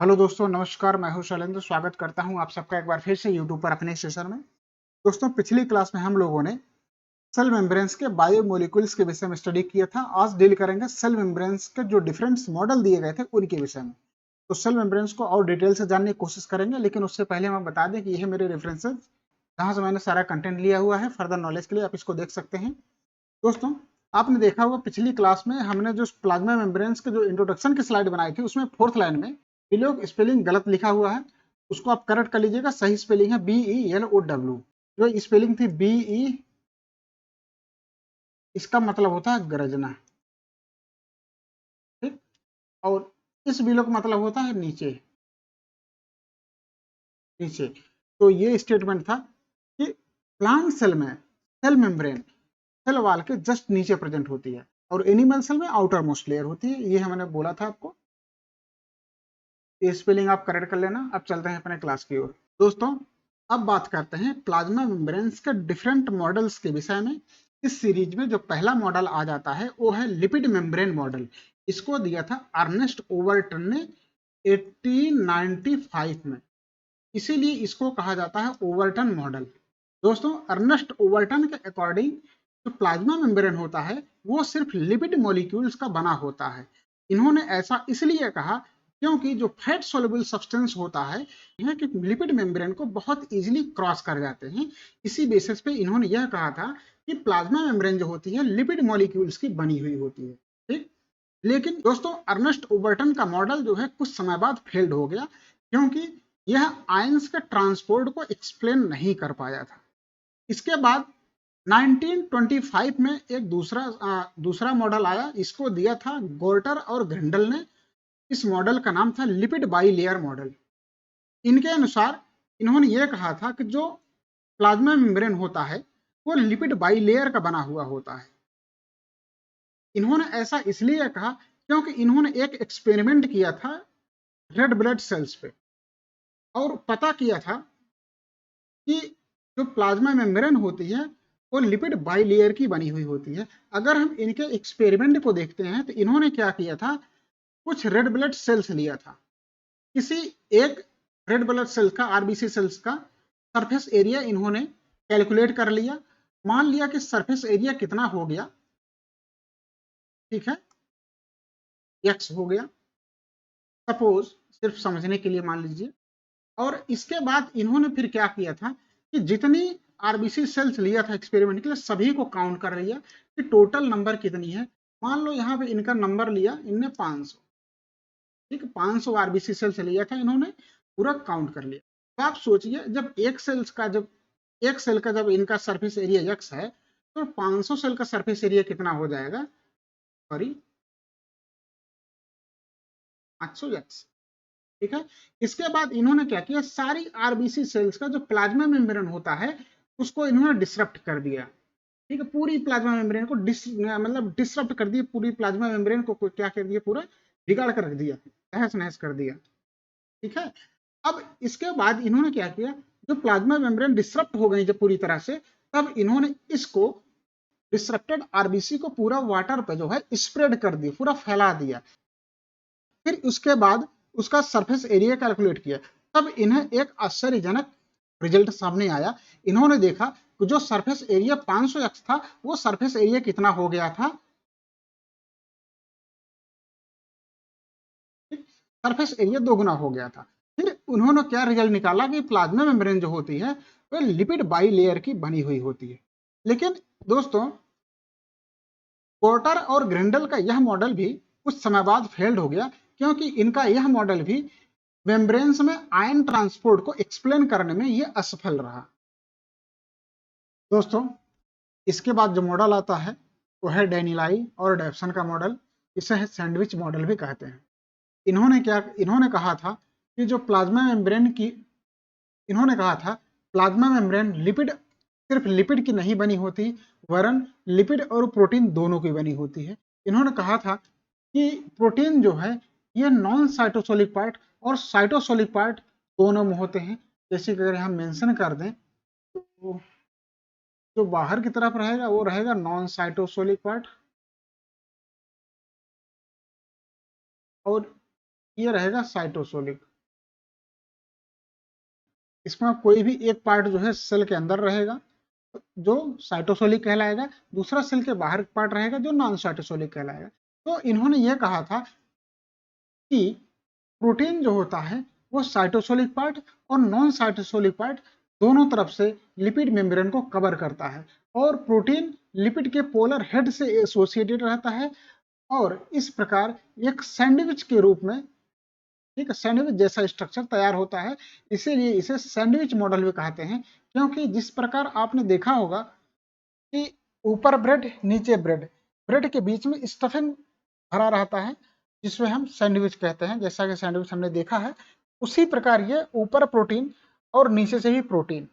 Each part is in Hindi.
हेलो दोस्तों, नमस्कार। मैं हूं शैलेंद्र। स्वागत करता हूं आप सबका एक बार फिर से यूट्यूब पर अपने सेशन में। दोस्तों, पिछली क्लास में हम लोगों ने सेल मेम्ब्रेन्स के बायोमोलिक्यूल्स के विषय में स्टडी किया था। आज डील करेंगे सेल मेम्ब्रेन्स के जो डिफरेंट मॉडल दिए गए थे उनके विषय में। तो सेल मेम्ब्रेन्स को और डिटेल से जानने की कोशिश करेंगे, लेकिन उससे पहले हम बता दें कि यह मेरे रेफरेंसेज जहां से मैंने सारा कंटेंट लिया हुआ है। फर्दर नॉलेज के लिए आप इसको देख सकते हैं। दोस्तों, आपने देखा होगा पिछली क्लास में हमने जो प्लाज्मा मेम्ब्रेन्स के जो इंट्रोडक्शन की स्लाइड बनाई थी उसमें फोर्थ लाइन में बिलोग स्पेलिंग गलत लिखा हुआ है। उसको आप करेक्ट कर लीजिएगा। सही स्पेलिंग है BELOW। जो स्पेलिंग थी BE, इसका मतलब होता है गरजना। ठीक। और इस बिलो का मतलब होता है नीचे नीचे। तो ये स्टेटमेंट था कि प्लांट सेल में सेल मेम्ब्रेन सेल वाल के जस्ट नीचे प्रेजेंट होती है और एनिमल सेल में आउटर मोस्ट लेयर होती है। ये हमने बोला था आपको। ये स्पेलिंग आप करेक्ट कर लेना। अब चलते हैं अपने क्लास की ओर। दोस्तों, अब बात करते हैं प्लाज्मा मेम्ब्रेन्स के डिफरेंट मॉडल्स के विषय में। इस सीरीज में जो पहला मॉडल आ जाता है वो है लिपिड मेम्ब्रेन मॉडल। इसको दिया था अर्नेस्ट ओवरटन ने 1895 में। इसीलिए इसको कहा जाता है ओवरटन मॉडल। दोस्तों, अर्नेस्ट ओवरटन के अकॉर्डिंग जो प्लाज्मा मेम्ब्रेन होता है वो सिर्फ लिपिड मॉलिक्यूल्स का बना होता है। इन्होंने ऐसा इसलिए कहा क्योंकि जो फैट सोल्युबल सब्सटेंस होता है यह कि लिपिड मेम्ब्रेन को बहुत इजीली क्रॉस कर जाते हैं। इसी बेसिस पे इन्होंने यह कहा था कि प्लाज्मा मेम्ब्रेन जो होती है लिपिड मॉलिक्यूल्स की बनी हुई होती है। ठीक। लेकिन दोस्तों, अर्नेस्ट ओबर्टन का मॉडल जो है कुछ समय बाद फेल्ड हो गया क्योंकि यह आयंस के ट्रांसपोर्ट को एक्सप्लेन नहीं कर पाया था। इसके बाद 1925 में एक दूसरा मॉडल आया। इसको दिया था गोल्टर और ग्रिंडल ने। इस मॉडल का नाम था लिपिड बाइलेयर मॉडल। इनके अनुसार इन्होंने ये कहा था कि जो प्लाज्मा मेम्ब्रेन होता है वो लिपिड बाइलेयर का बना हुआ होता है। इन्होंने ऐसा इसलिए कहा क्योंकि इन्होंने एक एक्सपेरिमेंट किया था रेड ब्लड सेल्स पे और पता किया था कि जो प्लाज्मा मेम्ब्रेन होती है वो लिपिड बाइलेयर की बनी हुई होती है। अगर हम इनके एक्सपेरिमेंट को देखते हैं तो इन्होंने क्या किया था, कुछ रेड ब्लड सेल्स लिया था। किसी एक रेड ब्लड सेल का आरबीसी सेल्स का सरफेस एरिया इन्होंने कैलकुलेट कर लिया। मान लिया कि सरफेस एरिया कितना हो गया, ठीक है, एक्स हो गया सपोज, सिर्फ समझने के लिए मान लीजिए। और इसके बाद इन्होंने फिर क्या किया था कि जितनी आरबीसी सेल्स लिया था एक्सपेरिमेंट के लिए सभी को काउंट कर लिया कि टोटल नंबर कितनी है। मान लो यहाँ पे इनका नंबर लिया इनने 500। ठीक है, 500 आरबीसी सेल्स लिया था इन्होंने, पूरा काउंट कर लिया। तो आप सोचिए जब इनका सरफेस एरिया एक्स है तो 500 सेल का सरफेस एरिया कितना हो जाएगा, सॉरी 800 एक्स। ठीक है। इसके बाद इन्होंने क्या किया, सारी आरबीसी सेल्स का जो प्लाज्मा मेम्ब्रेन होता है उसको इन्होंने डिसरप्ट कर दिया। ठीक है, पूरी प्लाज्मा मेम्ब्रेन को डिसरप्ट कर दिया। पूरी प्लाज्मा मेम्ब्रेन को क्या कर दिया, पूरा बिगाड़ कर रख दिया, तहस नहस कर दिया। ठीक है। अब इसके बाद इन्होंने क्या किया, जो प्लाज्मा मेम्ब्रेन डिसरप्ट हो गई जब पूरी तरह से, तब इन्होंने इसको डिसरप्टेड आरबीसी को पूरा वाटर पे जो है स्प्रेड कर दिया, पूरा फैला दिया। फिर उसके बाद उसका सरफेस एरिया कैलकुलेट किया। तब इन्हें एक आश्चर्यजनक रिजल्ट सामने आया। इन्होंने देखा कि जो सरफेस एरिया 500 एक्स था वो सरफेस एरिया कितना हो गया था, सरफेस एरिया दोगुना हो गया था। फिर उन्होंने क्या रिजल्ट निकाला कि प्लाज्मा मेम्ब्रेन जो होती है वो लिपिड बाइलेयर की बनी हुई होती है। लेकिन दोस्तों, पोर्टर और ग्रिंडल का यह मॉडल भी कुछ समय बाद फेल्ड हो गया क्योंकि इनका यह मॉडल भी मेम्ब्रेन्स में आयन ट्रांसपोर्ट को एक्सप्लेन करने में ये असफल रहा। दोस्तों, इसके बाद जो मॉडल आता है वो है डेनिलाई और डेप्सन का मॉडल। इसे सैंडविच मॉडल भी कहते हैं। इन्होंने कहा था कि जो प्लाज्मा मेम्ब्रेन की इन्होंने कहा था प्लाज्मा मेम्ब्रेन सिर्फ लिपिड की नहीं बनी होती, वरन लिपिड और प्रोटीन दोनों की बनी होती है। इन्होंने कहा था कि प्रोटीन जो है ये नॉन साइटोसोलिक पार्ट और साइटोसोलिक पार्ट दोनों में होते हैं। जैसे कि अगर हम मेंशन कर दें तो जो बाहर की तरफ रहेगा वो रहेगा नॉन साइटोसोलिक पार्ट, और ये रहेगा साइटोसोलिक। इसमें कोई भी एक पार्ट जो है सेल के अंदर रहेगा जो साइटोसोलिक कहलाएगा, दूसरा सेल के बाहर पार्ट रहेगा जो नॉन साइटोसोलिक कहलाएगा। तो इन्होंने ये कहा था कि प्रोटीन जो होता है वो साइटोसोलिक पार्ट और नॉन साइटोसोलिक पार्ट दोनों तरफ से लिपिड मेम्ब्रेन को कवर करता है, और प्रोटीन लिपिड के पोलर हेड से एसोसिएटेड रहता है, और इस प्रकार एक सैंडविच के रूप में, ठीक है, सैंडविच जैसा स्ट्रक्चर तैयार होता है। इसीलिए इसे सैंडविच मॉडल भी कहते हैं, क्योंकि जिस प्रकार आपने देखा होगा कि ऊपर ब्रेड नीचे ब्रेड, ब्रेड के बीच में स्टफिंग भरा रहता है जिसमें हम सैंडविच कहते हैं, जैसा कि सैंडविच हमने देखा है, उसी प्रकार ये ऊपर प्रोटीन और नीचे से भी प्रोटीन,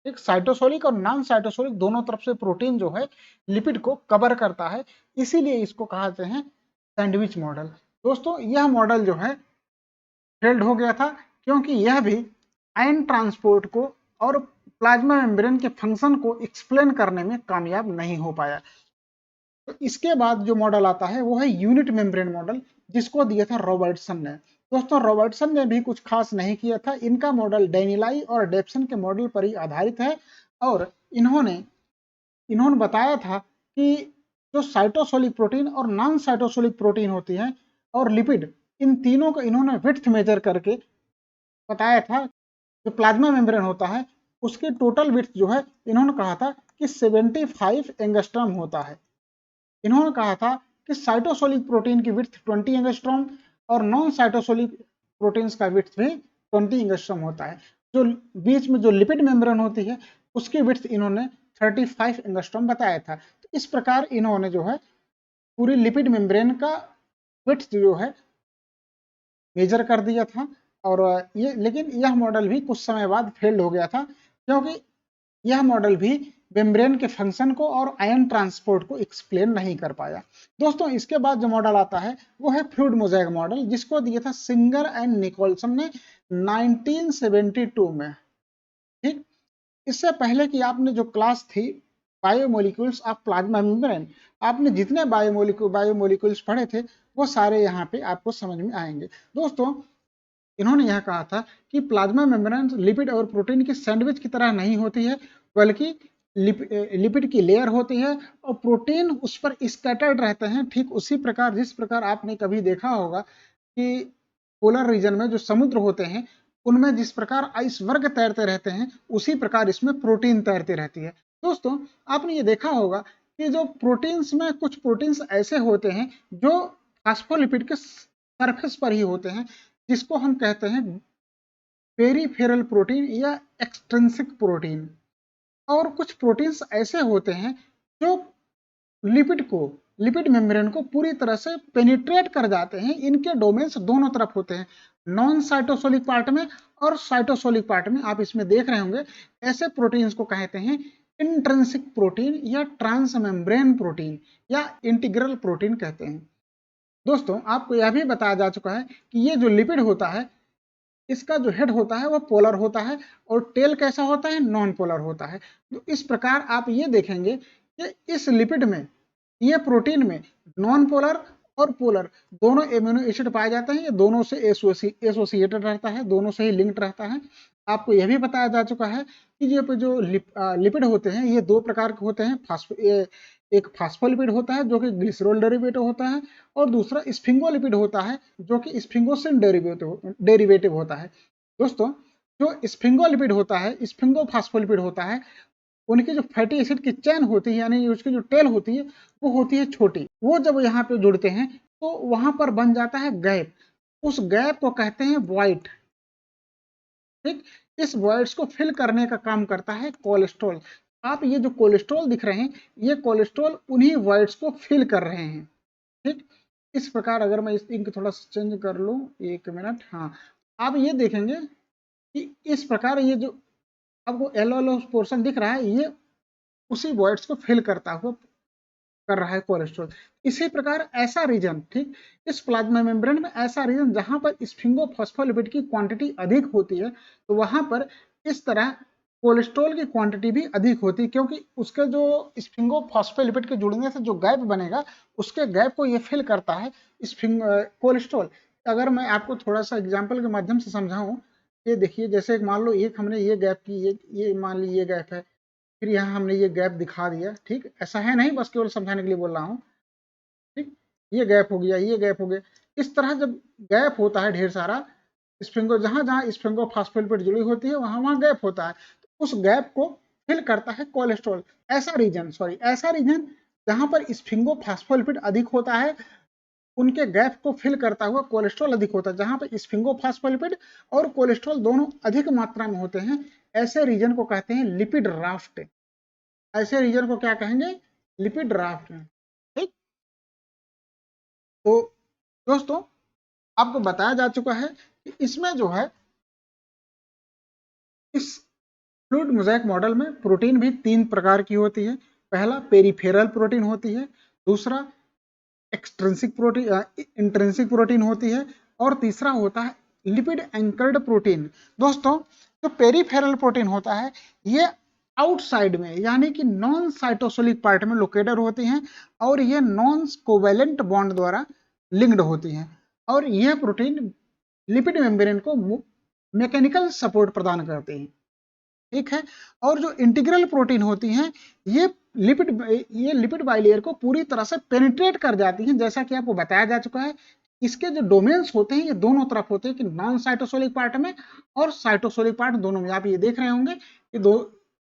एक साइटोसोलिक और नॉन साइटोसोलिक दोनों तरफ से प्रोटीन जो है लिपिड को कवर करता है, इसीलिए इसको कहते हैं सैंडविच मॉडल। दोस्तों यह मॉडल जो है फेल्ड हो गया था, क्योंकि यह भी आयन ट्रांसपोर्ट को और प्लाज्मा मेम्ब्रेन के फंक्शन को एक्सप्लेन करने में कामयाब नहीं हो पाया। तो इसके बाद जो मॉडल आता है वो है यूनिट मेम्ब्रेन मॉडल, जिसको दिया था रॉबर्टसन ने। दोस्तों रॉबर्टसन ने भी कुछ खास नहीं किया था, इनका मॉडल डेनिलाई और डेप्सन के मॉडल पर ही आधारित है, और इन्होंने इन्होंने बताया था कि जो साइटोसोलिक प्रोटीन और नॉन साइटोसोलिक प्रोटीन होती है और लिपिड, इन तीनों को इन्होंने विड्थ मेजर करके बताया था। जो प्लाज्मा मेम्ब्रेन होता है उसकी टोटल विड्थ जो है इन्होंने कहा था कि 75 एंगस्ट्रॉम होता है। इन्होंने कहा था कि साइटोसोलिक प्रोटीन की विड्थ 20 एंगस्ट्रॉम और नॉन साइटोसोलिक प्रोटीन्स का विड्थ भी 20 एंगस्ट्रॉम होता है। जो बीच में जो लिपिड मेम्ब्रेन होती है उसकी विड्थ इन्होंने 35 एंगस्ट्रॉम बताया था। तो इस प्रकार इन्होंने जो है पूरी लिपिड मेम्ब्रेन का विड्थ जो है मेजर कर दिया था, और ये लेकिन यह मॉडल भी कुछ समय बाद फेल्ड हो गया था, क्योंकि यह मॉडल भी मेम्ब्रेन के फंक्शन को और आयन ट्रांसपोर्ट को एक्सप्लेन नहीं कर पाया। दोस्तों इसके बाद जो मॉडल आता है वो है फ्लूइड मोज़ेक मॉडल, जिसको दिया था सिंगर एंड निकोलसन ने 1972 में। ठीक, इससे पहले कि आपने जो क्लास थी बायोमोलिक्यूल्स ऑफ प्लाज्मा मेम्ब्रेन, आपने जितने बायोमोलिक्यूल्स पढ़े थे वो सारे यहाँ पे आपको समझ में आएंगे। दोस्तों इन्होंने यह कहा था कि प्लाज्मा मेम्ब्रेन लिपिड और प्रोटीन की सैंडविच की तरह नहीं होती है, बल्कि लिपिड की लेयर होती है और प्रोटीन उस पर स्कैटर्ड रहते हैं। ठीक उसी प्रकार जिस प्रकार आपने कभी देखा होगा कि पोलर रीजन में जो समुद्र होते हैं उनमें जिस प्रकार आइसबर्ग तैरते रहते हैं, उसी प्रकार इसमें प्रोटीन तैरती रहती है। दोस्तों आपने ये देखा होगा कि जो प्रोटीन्स में कुछ प्रोटीन्स ऐसे होते हैं जो फास्फोलिपिड के सरफेस पर ही होते हैं, जिसको हम कहते हैं पेरिफेरल प्रोटीन या एक्सट्रिंसिक प्रोटीन, और कुछ प्रोटीन्स ऐसे होते हैं जो लिपिड मेम्ब्रेन को पूरी तरह से पेनिट्रेट कर जाते हैं। इनके डोमेन्स दोनों तरफ होते हैं, नॉन साइटोसोलिक पार्ट में और साइटोसोलिक पार्ट में। आप इसमें देख रहे होंगे ऐसे प्रोटीन्स को कहते हैं इंट्रिंसिक प्रोटीन या ट्रांस मेम्ब्रेन प्रोटीन या इंटीग्रल प्रोटीन कहते हैं। दोस्तों आपको यह भी बताया जा चुका है कि ये जो लिपिड होता है इसका जो हेड होता है वो पोलर होता है और टेल कैसा होता है, नॉन पोलर होता है। तो इस प्रकार आप ये देखेंगे कि इस लिपिड में, ये प्रोटीन में नॉन पोलर और पोलर दोनों एमिनो एसिड पाए जाते हैं, ये दोनों से एसोसिएटेड रहता है, दोनों से ही लिंक्ड रहता है। आपको यह भी बताया जा चुका है कि ये जो लिपिड होते हैं ये दो प्रकार के होते हैं। एक फास्फोलिपिड होता है जो कि ग्लिसरॉल डेरिवेटिव होता है, और दूसरा स्फिंगोलिपिड होता है जो कि स्फिंगोसिन डेरिवेटिव होता है। दोस्तों जो स्फिंगोलिपिड होता है, स्फिंगोफास्फोलिपिड होता है, उनकी जो फैटी एसिड की चेन होती है यानी उसकी जो टेल होती है वो होती है छोटी। वो जब यहाँ पे जुड़ते हैं तो वहां पर बन जाता है गैप, उस गैप को कहते हैं वॉइड। ठीक, इस वॉइड्स को फिल करने का काम करता है कोलेस्ट्रॉल। आप ये जो कोलेस्ट्रॉल दिख रहे हैं ये कोलेस्ट्रॉल उन्हीं वॉइड्स को फिल कर रहे हैं। ठीक, इस प्रकार अगर मैं इस इंक थोड़ा चेंज कर लूं, एक मिनट, हाँ, आप ये देखेंगे कि इस प्रकार ये जो आपको येलो पोर्शन दिख रहा है ये उसी वॉइड्स को फिल करता हुआ कर रहा है कोलेस्ट्रॉल। इसी प्रकार ऐसा रीजन, ठीक, इस प्लाज्मा मेम्ब्रेन में ऐसा रीजन जहां पर स्फिंगोफॉस्फोलिपिड की क्वांटिटी अधिक होती है, तो वहां पर इस तरह कोलेस्ट्रॉल की क्वांटिटी भी अधिक होती है, क्योंकि उसके जो स्फिंगोफॉस्फोलिपिड के जुड़ने से जो गैप बनेगा उसके गैप को ये फिल करता है कोलेस्ट्रॉल। अगर मैं आपको थोड़ा सा एग्जाम्पल के माध्यम से समझाऊं, ये देखिए जैसे मान लो एक हमने ये गैप की, ये मान ली ये गैप है, फिर यहाँ हमने ये गैप दिखा दिया, ठीक, ऐसा है नहीं, बस केवल समझाने के लिए बोल रहा हूँ, ठीक, ये गैप हो गया, ये गैप हो गया। इस तरह जब गैप होता है ढेर सारा स्प्रिंगो, जहां जहां स्प्रिंगो फास्फोलिपिड जुड़ी होती है वहां वहां गैप होता है, तो उस गैप को फिल करता है कोलेस्ट्रॉल। ऐसा रीजन जहां पर स्फिंगो फास्फोलिपिड अधिक होता है, उनके गैप को फिल करता हुआ कोलेस्ट्रॉल अधिक होता है। जहां पर स्फिंगो फास्फोलिपिड और कोलेस्ट्रॉल दोनों अधिक मात्रा में होते हैं, ऐसे रीजन को कहते हैं लिपिड राफ्ट। ऐसे रीजन को क्या कहेंगे? Lipid raft. ठीक, तो दोस्तों आपको बताया जा चुका है कि इसमें जो है, इस फ्लूइड मोज़ेक मॉडल में प्रोटीन भी 3 प्रकार की होती है। पहला पेरिफेरल प्रोटीन होती है, दूसरा एक्सट्रिंसिक प्रोटीन इंट्रिंसिक प्रोटीन होती है, और तीसरा होता है लिपिड एंकर्ड प्रोटीन। दोस्तों जो पेरिफेरल प्रोटीन होता है, ये आउटसाइड में यानी कि नॉन साइटोसोलिक पार्ट में लोकेटेड होती हैं, और ये नॉन कोवेलेंट बॉन्ड द्वारा लिंक्ड होती हैं, और यह प्रोटीन लिपिड मेम्ब्रेन को मैकेनिकल सपोर्ट प्रदान करते हैं। ठीक है, और जो इंटीग्रल प्रोटीन होती हैं, ये लिपिड बाइलेयर को पूरी तरह से पेनिट्रेट कर जाती हैं, जैसा कि आपको बताया जा चुका है। इसके जो डोमेन्स होते हैं ये दोनों तरफ होते हैं, कि नॉन साइटोसोलिक पार्ट में और साइटोसोलिक पार्ट दोनों में। आप ये देख रहे होंगे कि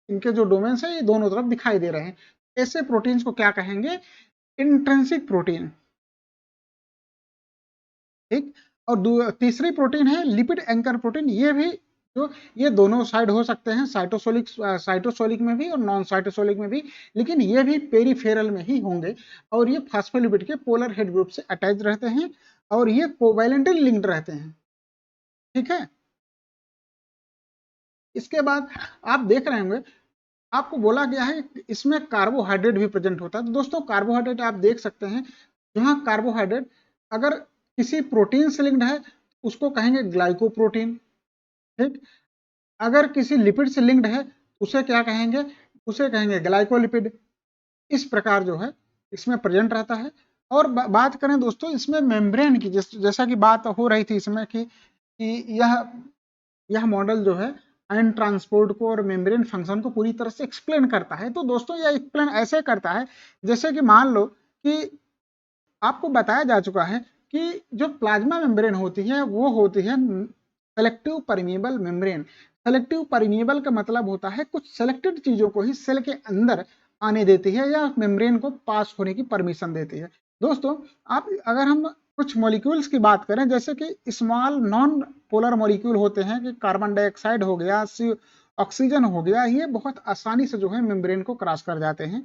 इनके जो डोमेन्स है ये दोनों तरफ दिखाई दे रहे हैं। ऐसे प्रोटीन्स को क्या कहेंगे? Intrinsic protein. ठीक, और तीसरी प्रोटीन है लिपिड एंकर प्रोटीन। ये भी जो ये दोनों साइड हो सकते हैं, साइटोसोलिक में भी और नॉन साइटोसोलिक में भी, लेकिन ये भी पेरिफेरल में ही होंगे, और ये फास्फोलिपिड के पोलर हेड ग्रुप से अटैच रहते हैं, और ये कोवैलेंटली लिंक्ड रहते हैं। ठीक है, इसके बाद आप देख रहे होंगे, आपको बोला गया है इसमें कार्बोहाइड्रेट भी प्रेजेंट होता है। तो दोस्तों कार्बोहाइड्रेट आप देख सकते हैं, जहां कार्बोहाइड्रेट अगर किसी प्रोटीन से लिंक्ड है उसको कहेंगे ग्लाइकोप्रोटीन। ठीक, अगर किसी लिपिड से लिंक्ड है उसे क्या कहेंगे? उसे कहेंगे ग्लाइकोलिपिड। इस प्रकार जो है इसमें प्रेजेंट रहता है। और बात करें दोस्तों इसमें मेम्ब्रेन की, जैसा कि बात हो रही थी इसमें कि यह मॉडल जो है आयन ट्रांसपोर्ट को और मेम्ब्रेन फंक्शन को पूरी तरह से एक्सप्लेन करता है। तो दोस्तों यह एक्सप्लेन ऐसे करता है, जैसे कि मान लो कि आपको बताया जा चुका है कि जो प्लाज्मा मेम्ब्रेन होती है वो होती है selective permeable membrane. Selective permeable का मतलब होता है कुछ सेलेक्टेड चीजों को ही सेल के अंदर आने देती है, या मेम्ब्रेन को पास होने की परमिशन देती है। दोस्तों आप अगर हम कुछ मॉलिक्यूल्स की बात करें, जैसे कि स्मॉल नॉन पोलर मॉलिक्यूल होते हैं, कि कार्बन डाइऑक्साइड हो गया, ऑक्सीजन हो गया, ये बहुत आसानी से जो है मेम्ब्रेन को क्रॉस कर जाते हैं।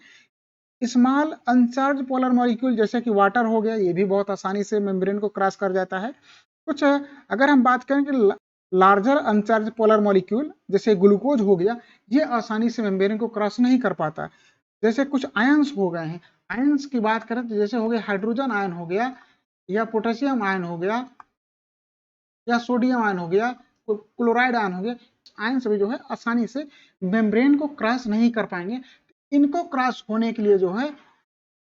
स्मॉल अनचार्ज पोलर मॉलिक्यूल जैसे कि वाटर हो गया, ये भी बहुत आसानी से मेम्ब्रेन को क्रॉस कर जाता है। कुछ अगर हम बात करें कि लार्जर अनचार्ज पोलर मॉलिक्यूल जैसे ग्लूकोज हो गया, ये आसानी से मेम्ब्रेन को क्रॉस नहीं कर पाता। जैसे कुछ आयंस हो गए हैं, आयंस की बात करें तो जैसे हो गया हाइड्रोजन आयन हो गया, या पोटेशियम आयन हो गया, या सोडियम आयन हो गया, क्लोराइड आयन हो गया, आयन सभी जो है आसानी से मेम्ब्रेन को क्रॉस नहीं कर पाएंगे। इनको क्रॉस होने के लिए जो है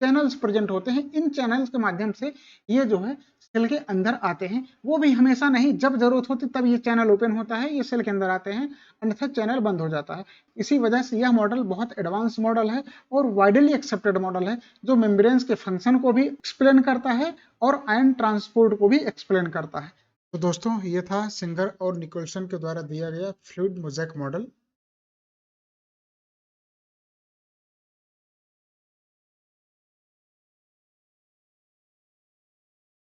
चैनल्स प्रेजेंट होते हैं। इन चैनल्स के माध्यम से ये जो है सेल के अंदर आते हैं, वो भी हमेशा नहीं, जब जरूरत होती तब ये चैनल ओपन होता है, ये सेल के अंदर आते हैं, अन्यथा चैनल बंद हो जाता है। इसी वजह से यह मॉडल बहुत एडवांस मॉडल है और वाइडली एक्सेप्टेड मॉडल है, जो मेम्ब्रेन्स के फंक्शन को भी एक्सप्लेन करता है और आयन ट्रांसपोर्ट को भी एक्सप्लेन करता है। तो दोस्तों ये था सिंगर और निकोलसन के द्वारा दिया गया फ्लूइड मोज़ेक मॉडल।